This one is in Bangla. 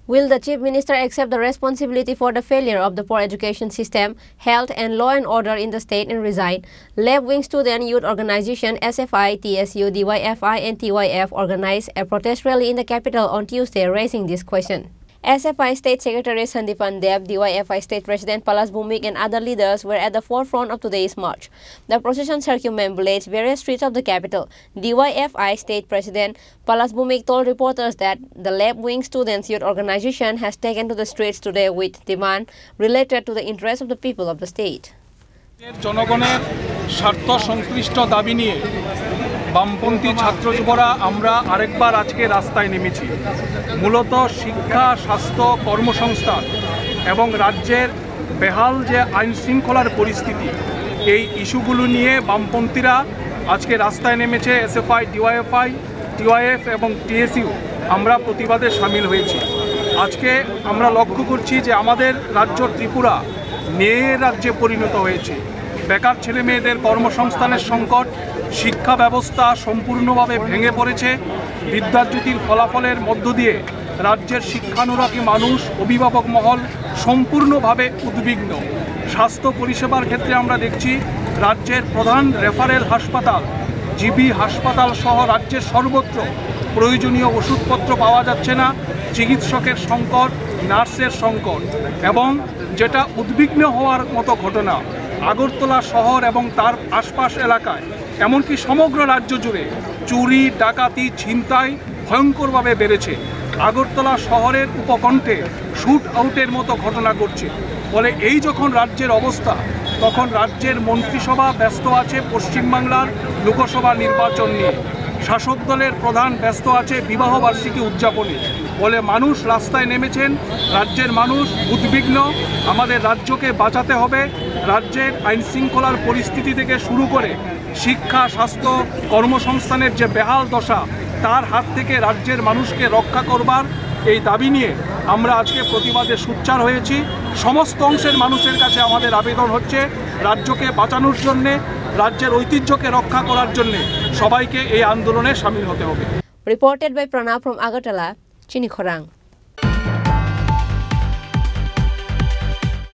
Will the Chief Minister accept the responsibility for the failure of the poor education system, health and law and order in the state and resign? Left-wing student youth organization SFI, TSU, DYFI and TYF organized a protest rally in the capital on Tuesday raising this question. SFI State Secretary Sandipan Deb, DYFI State President Palas Bumik and other leaders were at the forefront of today's march. The procession circumambulates various streets of the capital. DYFI State President Palas Bumik told reporters that the left-wing students youth organization has taken to the streets today with demand related to the interests of the people of the state. জনগণের স্বার্থ সংশ্লিষ্ট দাবি নিয়ে বামপন্থী ছাত্র যুবরা আমরা আরেকবার আজকে রাস্তায় নেমেছি। মূলত শিক্ষা, স্বাস্থ্য, কর্মসংস্থান এবং রাজ্যের বেহাল যে আইন শৃঙ্খলার পরিস্থিতি, এই ইস্যুগুলো নিয়ে বামপন্থীরা আজকে রাস্তায় নেমেছে। এসএফআই, ডিওয়াইএফআই, টিওয়াইএফ এবং টিএসইউ আমরা প্রতিবাদে সামিল হয়েছি। আজকে আমরা লক্ষ্য করছি যে আমাদের রাজ্য ত্রিপুরা ন্যায়ের রাজ্যে পরিণত হয়েছে। বেকার ছেলে মেয়েদের কর্মসংস্থানের সংকট, শিক্ষা ব্যবস্থা সম্পূর্ণভাবে ভেঙে পড়েছে। বিদ্যাজ্যোতির ফলাফলের মধ্য দিয়ে রাজ্যের শিক্ষানুরাগী মানুষ, অভিভাবক মহল সম্পূর্ণভাবে উদ্বিগ্ন। স্বাস্থ্য পরিষেবার ক্ষেত্রে আমরা দেখছি রাজ্যের প্রধান রেফারেল হাসপাতাল, জিবি হাসপাতাল সহ রাজ্যের সর্বত্র প্রয়োজনীয় ওষুধপত্র পাওয়া যাচ্ছে না। চিকিৎসকের সংকট, নার্সের সংকট এবং যেটা উদ্বিগ্ন হওয়ার মতো ঘটনা, আগরতলা শহর এবং তার আশপাশ এলাকায় এমনকি সমগ্র রাজ্য জুড়ে চুরি, ডাকাতি, ছিনতাই ভয়ঙ্করভাবে বেড়েছে। আগরতলা শহরের উপকণ্ঠে শুট আউটের মতো ঘটনা ঘটছে। ফলে এই যখন রাজ্যের অবস্থা, তখন রাজ্যের মন্ত্রিসভা ব্যস্ত আছে পশ্চিমবাংলার লোকসভা নির্বাচন নিয়ে, শাসক দলের প্রধান ব্যস্ত আছে বিবাহ বার্ষিকী উদযাপনে। ফলে মানুষ রাস্তায় নেমেছেন, রাজ্যের মানুষ উদ্বিগ্ন। আমাদের রাজ্যকে বাঁচাতে হবে। রাজ্যের আইনশৃঙ্খলার পরিস্থিতি থেকে শুরু করে শিক্ষা, স্বাস্থ্য, কর্মসংস্থানের যে বেহাল দশা, তার হাত থেকে রাজ্যের মানুষকে রক্ষা করবার এই দাবি নিয়ে আমরা আজকে প্রতিবাদে সোচ্চার হয়েছি। সমস্ত অংশের মানুষের কাছে আমাদের আবেদন হচ্ছে, রাজ্যকে বাঁচানোর জন্যে, রাজ্যের ঐতিহ্যকে রক্ষা করার জন্যে সবাইকে এই আন্দোলনে সামিল হতে হবে। Reported by Pranav from Agartala, Chini Khorang.